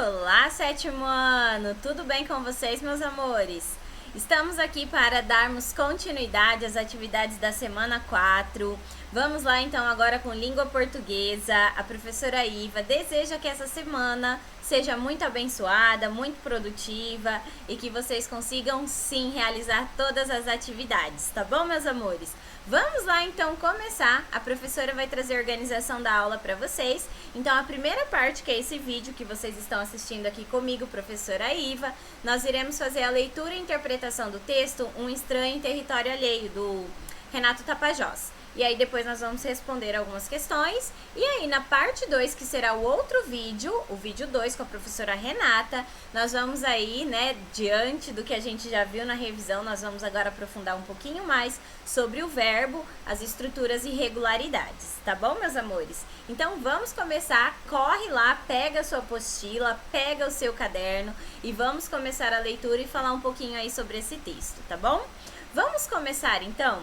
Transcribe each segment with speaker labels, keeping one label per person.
Speaker 1: Olá, sétimo ano! Tudo bem com vocês, meus amores? Estamos aqui para darmos continuidade às atividades da semana 4. Vamos lá então agora com língua portuguesa. A professora Iva deseja que essa semana seja muito abençoada, muito produtiva e que vocês consigam sim realizar todas as atividades, tá bom, meus amores? Vamos lá então começar. A professora vai trazer a organização da aula para vocês. Então a primeira parte, que é esse vídeo que vocês estão assistindo aqui comigo, professora Iva, nós iremos fazer a leitura e interpretação do texto Um Estranho em Território Alheio, do Renato Tapajós. E aí depois nós vamos responder algumas questões. E aí na parte 2, que será o outro vídeo, o vídeo 2 com a professora Renata, nós vamos aí, né, diante do que a gente já viu na revisão, nós vamos agora aprofundar um pouquinho mais sobre o verbo, as estruturas e regularidades, tá bom, meus amores? Então vamos começar, corre lá, pega a sua apostila, pega o seu caderno e vamos começar a leitura e falar um pouquinho aí sobre esse texto, tá bom? Vamos começar então?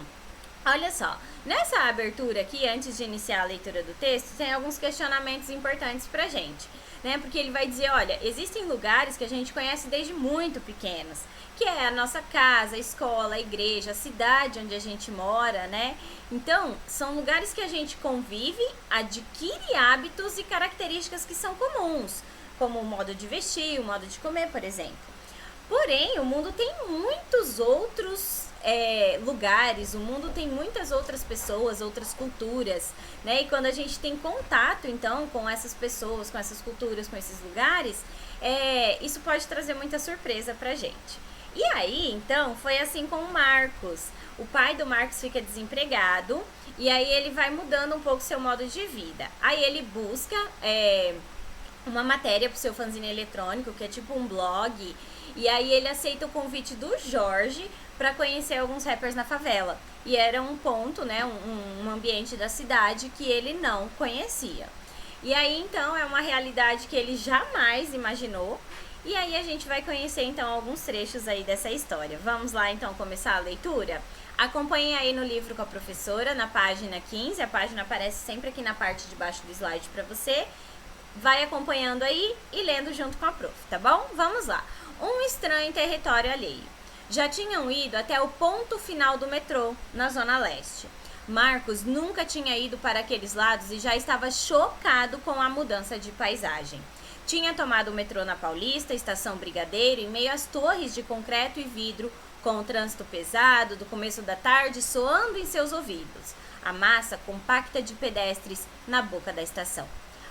Speaker 1: Olha só, nessa abertura aqui, antes de iniciar a leitura do texto, tem alguns questionamentos importantes pra gente, né? Porque ele vai dizer, olha, existem lugares que a gente conhece desde muito pequenos, que é a nossa casa, a escola, a igreja, a cidade onde a gente mora, né? Então, são lugares que a gente convive, adquire hábitos e características que são comuns, como o modo de vestir, o modo de comer, por exemplo. Porém, o mundo tem muitos outros lugares, o mundo tem muitas outras pessoas, outras culturas, né? E quando a gente tem contato, então, com essas pessoas, com essas culturas, com esses lugares, isso pode trazer muita surpresa pra gente. E aí, então, foi assim com o Marcos. O pai do Marcos fica desempregado e aí ele vai mudando um pouco seu modo de vida. Aí ele busca uma matéria pro seu fanzine eletrônico, que é tipo um blog, e aí ele aceita o convite do Jorge para conhecer alguns rappers na favela. E era um ponto, né, um ambiente da cidade que ele não conhecia. E aí, então, é uma realidade que ele jamais imaginou. E aí a gente vai conhecer, então, alguns trechos aí dessa história. Vamos lá, então, começar a leitura? Acompanhem aí no livro com a professora, na página 15. A página aparece sempre aqui na parte de baixo do slide para você. Vai acompanhando aí e lendo junto com a prof, tá bom? Vamos lá. Um estranho em território alheio. Já tinham ido até o ponto final do metrô, na Zona Leste. Marcos nunca tinha ido para aqueles lados e já estava chocado com a mudança de paisagem. Tinha tomado o metrô na Paulista, estação Brigadeiro, em meio às torres de concreto e vidro, com o trânsito pesado do começo da tarde soando em seus ouvidos. A massa compacta de pedestres na boca da estação.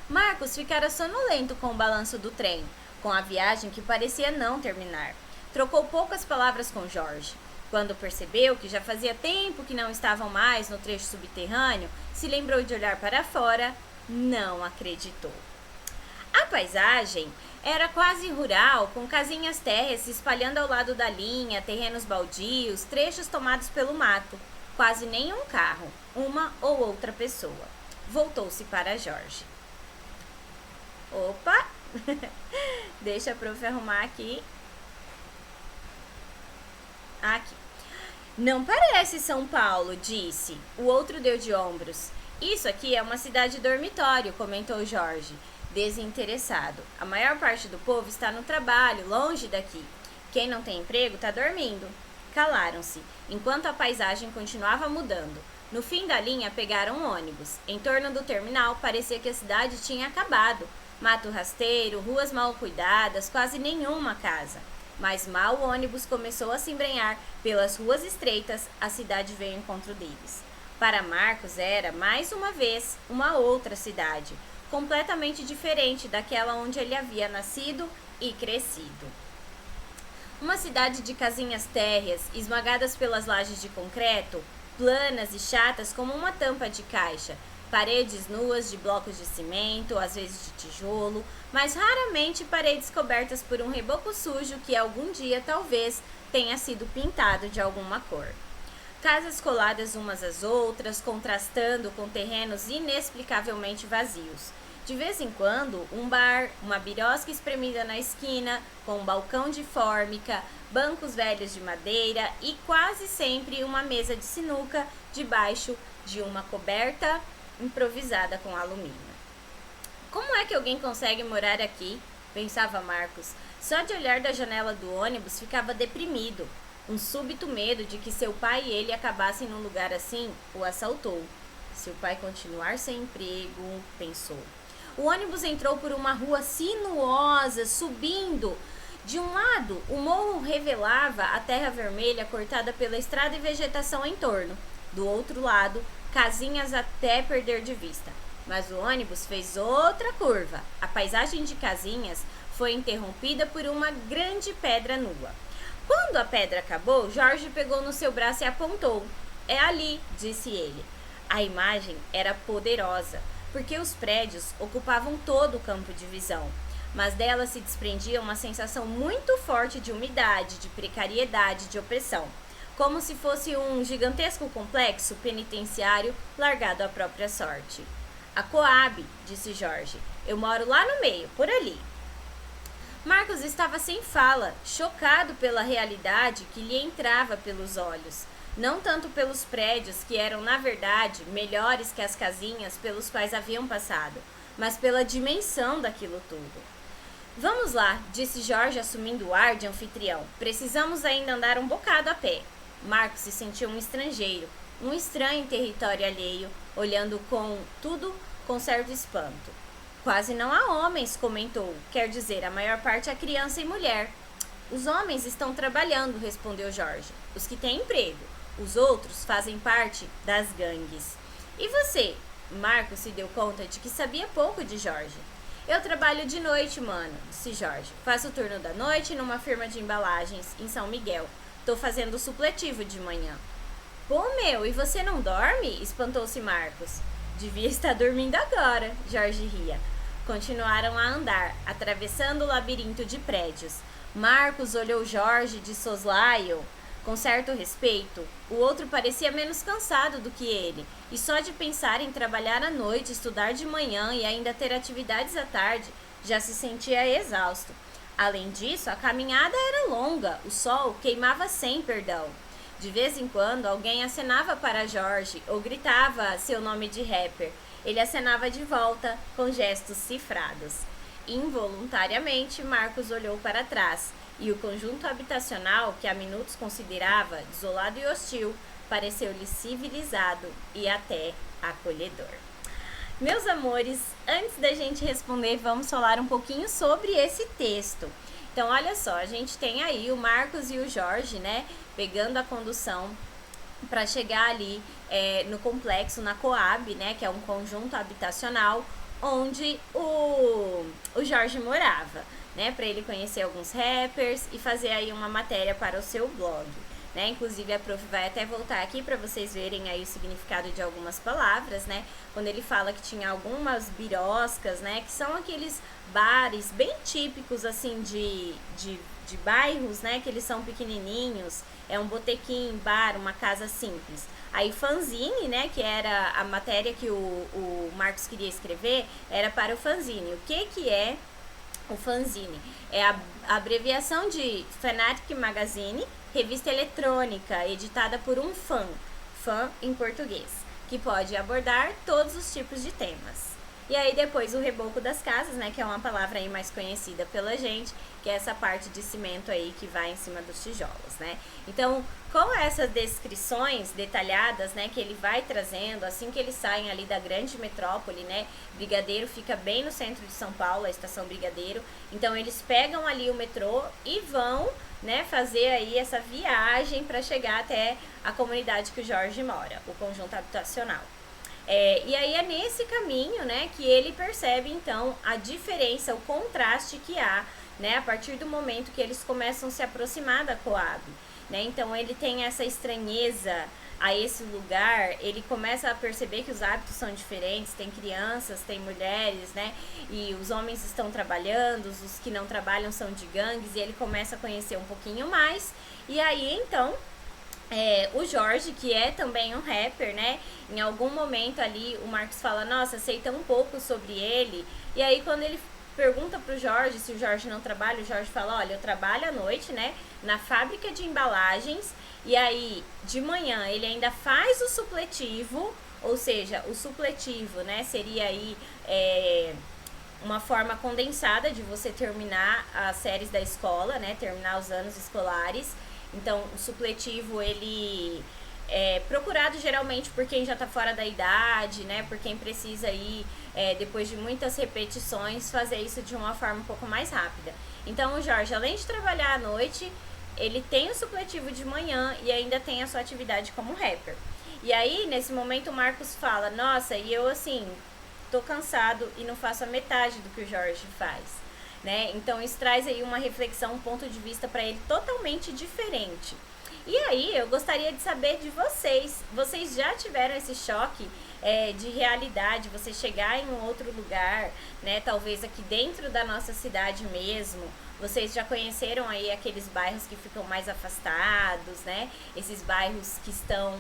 Speaker 1: Marcos ficara sonolento com o balanço do trem, com a viagem que parecia não terminar. Trocou poucas palavras com Jorge. Quando percebeu que já fazia tempo que não estavam mais no trecho subterrâneo, se lembrou de olhar para fora, não acreditou. A paisagem era quase rural, com casinhas térreas se espalhando ao lado da linha, terrenos baldios, trechos tomados pelo mato. Quase nenhum carro, uma ou outra pessoa. Voltou-se para Jorge. Opa! Deixa a prof arrumar aqui. Aqui. Não parece São Paulo, disse. O outro deu de ombros. Isso aqui é uma cidade dormitório, comentou Jorge, desinteressado. A maior parte do povo está no trabalho, longe daqui. Quem não tem emprego está dormindo. Calaram-se, enquanto a paisagem continuava mudando. No fim da linha pegaram um ônibus. Em torno do terminal parecia que a cidade tinha acabado. Mato rasteiro, ruas mal cuidadas, quase nenhuma casa. Mas mal o ônibus começou a se embrenhar pelas ruas estreitas, a cidade veio ao encontro deles. Para Marcos era, mais uma vez, uma outra cidade, completamente diferente daquela onde ele havia nascido e crescido. Uma cidade de casinhas térreas, esmagadas pelas lajes de concreto, planas e chatas como uma tampa de caixa, paredes nuas de blocos de cimento, às vezes de tijolo, mas raramente paredes cobertas por um reboco sujo que algum dia talvez tenha sido pintado de alguma cor. Casas coladas umas às outras, contrastando com terrenos inexplicavelmente vazios. De vez em quando, um bar, uma birosca espremida na esquina, com um balcão de fórmica, bancos velhos de madeira e quase sempre uma mesa de sinuca debaixo de uma coberta improvisada com alumínio. Como é que alguém consegue morar aqui? pensava Marcos. Só de olhar da janela do ônibus ficava deprimido. Um súbito medo de que seu pai e ele acabassem num lugar assim o assaltou. Se o pai continuar sem emprego, pensou. O ônibus entrou por uma rua sinuosa, subindo. De um lado, o morro revelava a terra vermelha cortada pela estrada e vegetação em torno. Do outro lado, casinhas até perder de vista. Mas o ônibus fez outra curva. A paisagem de casinhas foi interrompida por uma grande pedra nua. Quando a pedra acabou, Jorge pegou no seu braço e apontou. É ali, disse ele. A imagem era poderosa, porque os prédios ocupavam todo o campo de visão. Mas dela se desprendia uma sensação muito forte de umidade, de precariedade, de opressão. Como se fosse um gigantesco complexo penitenciário largado à própria sorte. A Coab, disse Jorge. Eu moro lá no meio, por ali. Marcos estava sem fala, chocado pela realidade que lhe entrava pelos olhos. Não tanto pelos prédios, que eram, na verdade, melhores que as casinhas pelos quais haviam passado, mas pela dimensão daquilo tudo. Vamos lá, disse Jorge, assumindo o ar de anfitrião. Precisamos ainda andar um bocado a pé. Marcos se sentiu um estrangeiro, um estranho em território alheio, olhando tudo com certo espanto. Quase não há homens, comentou. Quer dizer, a maior parte é criança e mulher. Os homens estão trabalhando, respondeu Jorge. Os que têm emprego. Os outros fazem parte das gangues. E você? Marcos se deu conta de que sabia pouco de Jorge. Eu trabalho de noite, mano, disse Jorge. Faço o turno da noite numa firma de embalagens em São Miguel. Tô fazendo supletivo de manhã. Pô, meu, e você não dorme? Espantou-se Marcos. Devia estar dormindo agora, Jorge ria. Continuaram a andar, atravessando o labirinto de prédios. Marcos olhou Jorge de soslaio com certo respeito. O outro parecia menos cansado do que ele, e só de pensar em trabalhar à noite, estudar de manhã e ainda ter atividades à tarde, já se sentia exausto. Além disso, a caminhada era longa, o sol queimava sem perdão. De vez em quando, alguém acenava para Jorge ou gritava seu nome de rapper. Ele acenava de volta, com gestos cifrados. Involuntariamente, Marcos olhou para trás, e o conjunto habitacional, que há minutos considerava desolado e hostil, pareceu-lhe civilizado e até acolhedor. Meus amores, antes da gente responder, vamos falar um pouquinho sobre esse texto. Então, olha só, a gente tem aí o Marcos e o Jorge, né, pegando a condução para chegar ali no complexo, na Coab, né, que é um conjunto habitacional, onde o Jorge morava, né, para ele conhecer alguns rappers e fazer aí uma matéria para o seu blog, né, inclusive a prof vai até voltar aqui para vocês verem aí o significado de algumas palavras, né, quando ele fala que tinha algumas biroscas, né, que são aqueles bares bem típicos, assim, de bairros, né, que eles são pequenininhos, é um botequim, bar, uma casa simples. Aí fanzine, né, que era a matéria que o Marcos queria escrever, era para o fanzine. O que é o fanzine? É a abreviação de Fanatic Magazine, revista eletrônica, editada por um fã em português, que pode abordar todos os tipos de temas. E aí depois o reboco das casas, né, que é uma palavra aí mais conhecida pela gente, que é essa parte de cimento aí que vai em cima dos tijolos, né. Então, com essas descrições detalhadas, né, que ele vai trazendo, assim que eles saem ali da grande metrópole, né, Brigadeiro fica bem no centro de São Paulo, a estação Brigadeiro, então eles pegam ali o metrô e vão, né, fazer aí essa viagem para chegar até a comunidade que o Jorge mora, o conjunto habitacional. E aí é nesse caminho, né, que ele percebe então a diferença, o contraste que há, né, a partir do momento que eles começam a se aproximar da Coab, né, então ele tem essa estranheza a esse lugar, ele começa a perceber que os hábitos são diferentes, tem crianças, tem mulheres, né, e os homens estão trabalhando, os que não trabalham são de gangues, e ele começa a conhecer um pouquinho mais, e aí então o Jorge, que é também um rapper, né, em algum momento ali o Marcos fala, nossa, sei tão pouco sobre ele, e aí quando ele pergunta pro Jorge se o Jorge não trabalha, o Jorge fala, olha, eu trabalho à noite, né, na fábrica de embalagens, e aí de manhã ele ainda faz o supletivo, ou seja, o supletivo, né, seria aí uma forma condensada de você terminar as séries da escola, né? Terminar os anos escolares. Então, o supletivo, ele é procurado geralmente por quem já está fora da idade, né? Por quem precisa aí, depois de muitas repetições, fazer isso de uma forma um pouco mais rápida. Então, o Jorge, além de trabalhar à noite, ele tem o supletivo de manhã e ainda tem a sua atividade como rapper. E aí, nesse momento, o Marcos fala, nossa, e eu assim, tô cansado e não faço a metade do que o Jorge faz, né? Então, isso traz aí uma reflexão, um ponto de vista para ele totalmente diferente. E aí, eu gostaria de saber de vocês. Vocês já tiveram esse choque de realidade? Você chegar em um outro lugar, né? Talvez aqui dentro da nossa cidade mesmo. Vocês já conheceram aí aqueles bairros que ficam mais afastados, né? Esses bairros que estão...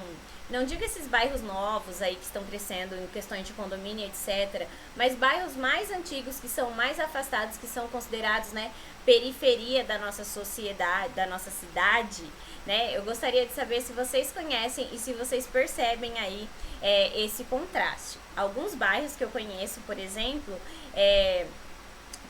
Speaker 1: Não digo esses bairros novos aí que estão crescendo em questões de condomínio, etc. Mas bairros mais antigos que são mais afastados, que são considerados, né, periferia da nossa sociedade, da nossa cidade, né? Eu gostaria de saber se vocês conhecem e se vocês percebem aí esse contraste. Alguns bairros que eu conheço, por exemplo,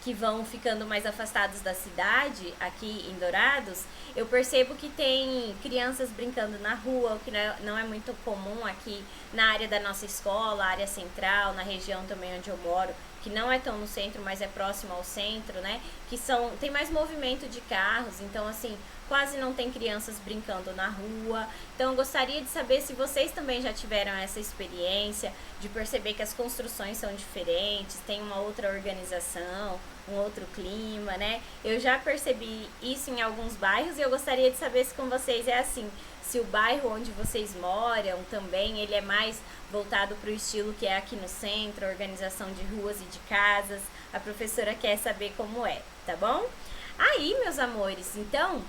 Speaker 1: que vão ficando mais afastados da cidade, aqui em Dourados, eu percebo que tem crianças brincando na rua, o que não é muito comum aqui na área da nossa escola, área central, na região também onde eu moro, que não é tão no centro, mas é próximo ao centro, né? Que tem mais movimento de carros, então assim, quase não tem crianças brincando na rua. Então eu gostaria de saber se vocês também já tiveram essa experiência de perceber que as construções são diferentes, tem uma outra organização, um outro clima, né? Eu já percebi isso em alguns bairros e eu gostaria de saber se com vocês é assim, se o bairro onde vocês moram também, ele é mais voltado para o estilo que é aqui no centro, organização de ruas e de casas. A professora quer saber como é, tá bom? Aí, meus amores, então,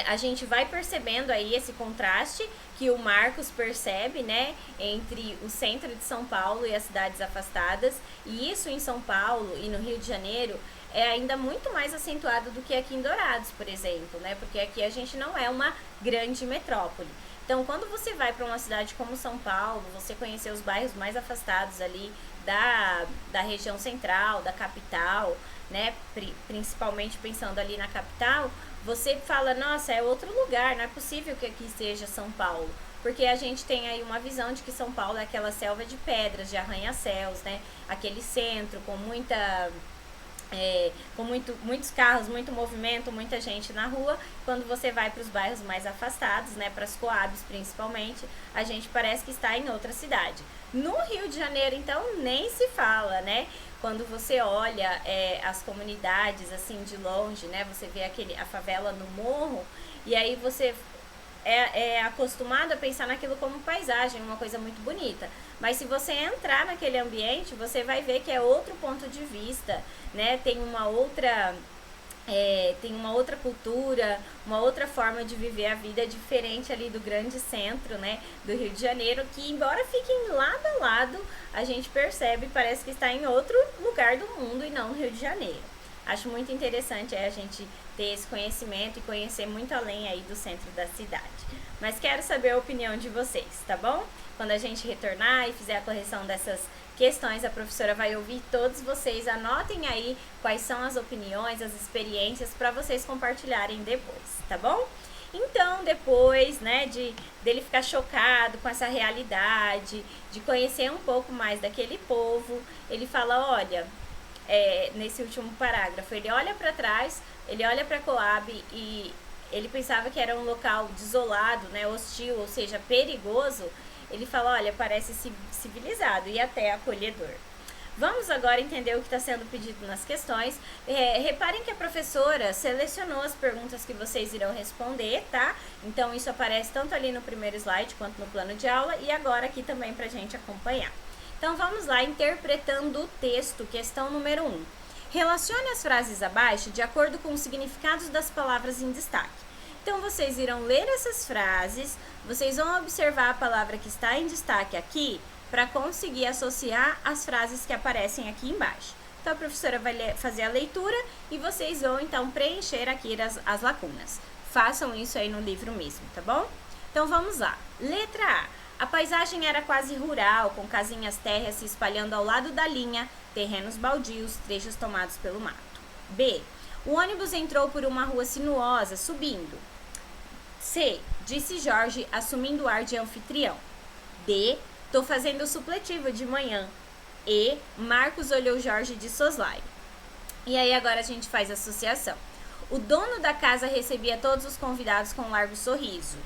Speaker 1: a gente vai percebendo aí esse contraste que o Marcos percebe, né, entre o centro de São Paulo e as cidades afastadas, e isso em São Paulo e no Rio de Janeiro é ainda muito mais acentuado do que aqui em Dourados, por exemplo, né, porque aqui a gente não é uma grande metrópole. Então, quando você vai para uma cidade como São Paulo, você conhecer os bairros mais afastados ali da região central, da capital, né, principalmente pensando ali na capital, você fala, nossa, é outro lugar, não é possível que aqui seja São Paulo. Porque a gente tem aí uma visão de que São Paulo é aquela selva de pedras, de arranha-céus, né? Aquele centro com muitos carros, muito movimento, muita gente na rua. Quando você vai para os bairros mais afastados, né, para as Coabs principalmente, a gente parece que está em outra cidade. No Rio de Janeiro, então, nem se fala, né? Quando você olha as comunidades assim de longe, né, você vê a favela no morro, e aí você é acostumado a pensar naquilo como paisagem, uma coisa muito bonita. Mas se você entrar naquele ambiente, você vai ver que é outro ponto de vista, né? Tem uma outra cultura, uma outra forma de viver a vida diferente ali do grande centro, né, do Rio de Janeiro, que embora fiquem lado a lado, a gente percebe, parece que está em outro lugar do mundo e não no Rio de Janeiro. Acho muito interessante a gente ter esse conhecimento e conhecer muito além aí do centro da cidade. Mas quero saber a opinião de vocês, tá bom? Quando a gente retornar e fizer a correção dessas questões, a professora vai ouvir todos vocês. Anotem aí quais são as opiniões, as experiências para vocês compartilharem depois, tá bom? Então, depois, né, dele ficar chocado com essa realidade, de conhecer um pouco mais daquele povo, ele fala, olha, nesse último parágrafo, ele olha para trás, ele olha para Coab e ele pensava que era um local desolado, né, hostil, ou seja, perigoso. Ele fala, olha, parece civilizado e até acolhedor. Vamos agora entender o que está sendo pedido nas questões. Reparem que a professora selecionou as perguntas que vocês irão responder, tá? Então, isso aparece tanto ali no primeiro slide quanto no plano de aula e agora aqui também para a gente acompanhar. Então, vamos lá, interpretando o texto, questão número 1. Relacione as frases abaixo de acordo com os significados das palavras em destaque. Então, vocês irão ler essas frases, vocês vão observar a palavra que está em destaque aqui para conseguir associar as frases que aparecem aqui embaixo. Então, a professora vai fazer a leitura e vocês vão, então, preencher aqui as lacunas. Façam isso aí no livro mesmo, tá bom? Então, vamos lá. Letra A. A paisagem era quase rural, com casinhas térreas se espalhando ao lado da linha, terrenos baldios, trechos tomados pelo mato. B. O ônibus entrou por uma rua sinuosa, subindo. C. Disse Jorge, assumindo o ar de anfitrião. D. Tô fazendo o supletivo de manhã. E. Marcos olhou Jorge de soslaio. E aí agora a gente faz a associação. O dono da casa recebia todos os convidados com um largo sorriso.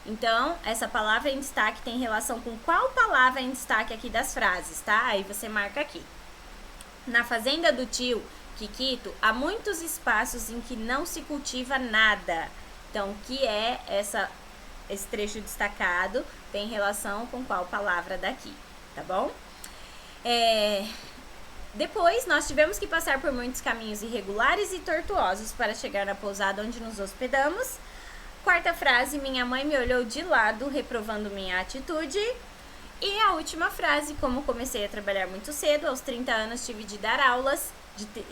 Speaker 1: Então, essa palavra em destaque tem relação com qual palavra em destaque aqui das frases, tá? Aí você marca aqui. Na fazenda do tio Kikito, há muitos espaços em que não se cultiva nada. Então, o que é esse trecho destacado tem relação com qual palavra daqui, tá bom? Depois, nós tivemos que passar por muitos caminhos irregulares e tortuosos para chegar na pousada onde nos hospedamos. Quarta frase, minha mãe me olhou de lado, reprovando minha atitude. E a última frase, como comecei a trabalhar muito cedo, aos 30 anos tive de dar aulas,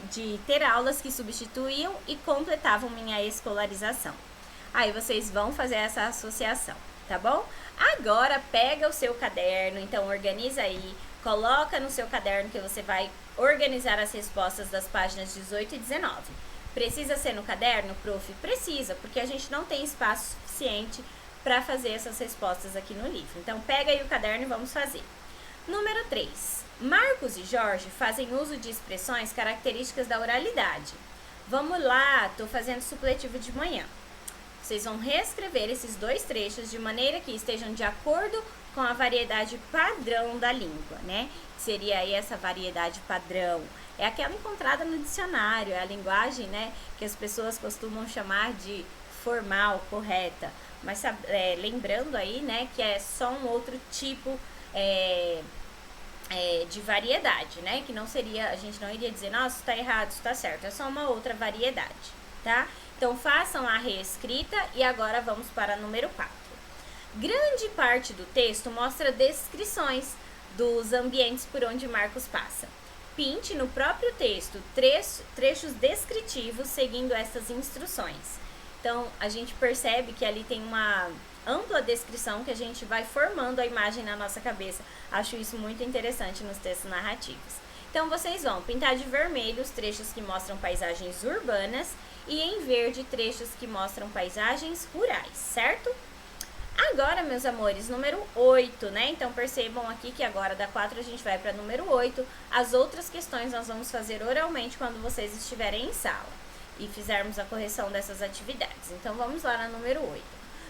Speaker 1: de ter aulas que substituíam e completavam minha escolarização. Aí vocês vão fazer essa associação, tá bom? Agora pega o seu caderno, então organiza aí, coloca no seu caderno que você vai organizar as respostas das páginas 18 e 19. Precisa ser no caderno, prof? Precisa, porque a gente não tem espaço suficiente para fazer essas respostas aqui no livro. Então, pega aí o caderno e vamos fazer. Número 3. Marcos e Jorge fazem uso de expressões características da oralidade. Vamos lá, tô fazendo supletivo de manhã. Vocês vão reescrever esses dois trechos de maneira que estejam de acordo com a variedade padrão da língua, né? Seria aí essa variedade padrão. É aquela encontrada no dicionário, é a linguagem, né, que as pessoas costumam chamar de formal, correta. Mas lembrando aí, né, que é só um outro tipo de variedade, né? Que não seria, a gente não iria dizer, nossa, isso tá errado, isso tá certo. É só uma outra variedade, tá? Então, façam a reescrita e agora vamos para número 4. Grande parte do texto mostra descrições dos ambientes por onde Marcos passa. Pinte no próprio texto trechos descritivos seguindo essas instruções. Então, a gente percebe que ali tem uma ampla descrição que a gente vai formando a imagem na nossa cabeça. Acho isso muito interessante nos textos narrativos. Então, vocês vão pintar de vermelho os trechos que mostram paisagens urbanas e em verde trechos que mostram paisagens rurais, certo? Agora, meus amores, número 8, né? Então, percebam aqui que agora da 4 a gente vai para número 8. As outras questões nós vamos fazer oralmente quando vocês estiverem em sala e fizermos a correção dessas atividades. Então, vamos lá na número 8.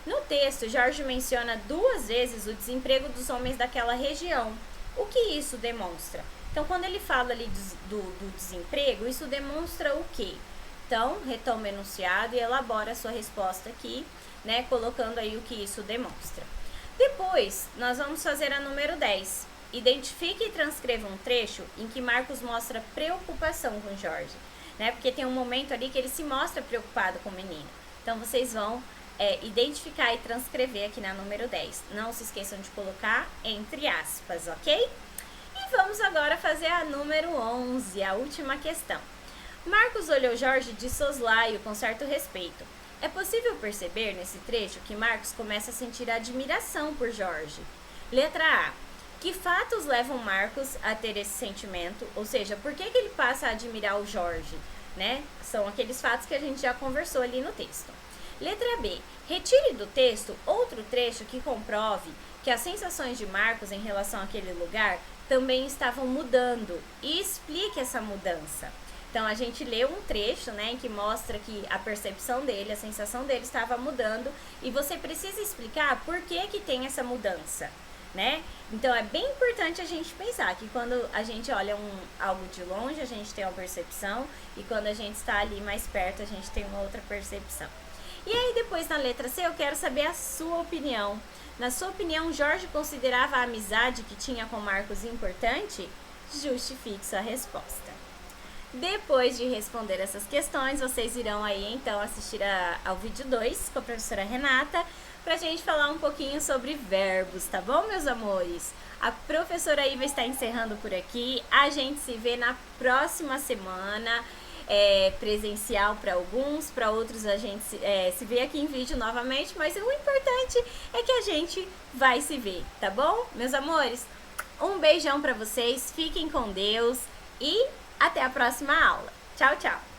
Speaker 1: No texto, Jorge menciona 2 vezes o desemprego dos homens daquela região. O que isso demonstra? Então, quando ele fala ali do desemprego, isso demonstra o quê? Então, retoma o enunciado e elabora a sua resposta aqui, né, colocando aí o que isso demonstra. Depois, nós vamos fazer a número 10. Identifique e transcreva um trecho em que Marcos mostra preocupação com Jorge, né, porque tem um momento ali que ele se mostra preocupado com o menino. Então, vocês vão identificar e transcrever aqui na número 10. Não se esqueçam de colocar entre aspas, ok? E vamos agora fazer a número 11, a última questão. Marcos olhou Jorge de soslaio com certo respeito. É possível perceber nesse trecho que Marcos começa a sentir admiração por Jorge. Letra A. Que fatos levam Marcos a ter esse sentimento? Ou seja, por que ele passa a admirar o Jorge? Né? São aqueles fatos que a gente já conversou ali no texto. Letra B. Retire do texto outro trecho que comprove que as sensações de Marcos em relação àquele lugar também estavam mudando e explique essa mudança. Então, a gente lê um trecho, né, em que mostra que a percepção dele, a sensação dele estava mudando e você precisa explicar por que tem essa mudança, né? Então, é bem importante a gente pensar que quando a gente olha algo de longe, a gente tem uma percepção e quando a gente está ali mais perto, a gente tem uma outra percepção. E aí, depois, na letra C, eu quero saber a sua opinião. Na sua opinião, Jorge considerava a amizade que tinha com Marcos importante? Justifique sua resposta. Depois de responder essas questões, vocês irão aí então assistir ao vídeo 2 com a professora Renata pra gente falar um pouquinho sobre verbos, tá bom, meus amores? A professora Iva está encerrando por aqui, a gente se vê na próxima semana, presencial para alguns, para outros a gente se vê aqui em vídeo novamente, mas o importante é que a gente vai se ver, tá bom, meus amores? Um beijão para vocês, fiquem com Deus. e até a próxima aula. Tchau, tchau!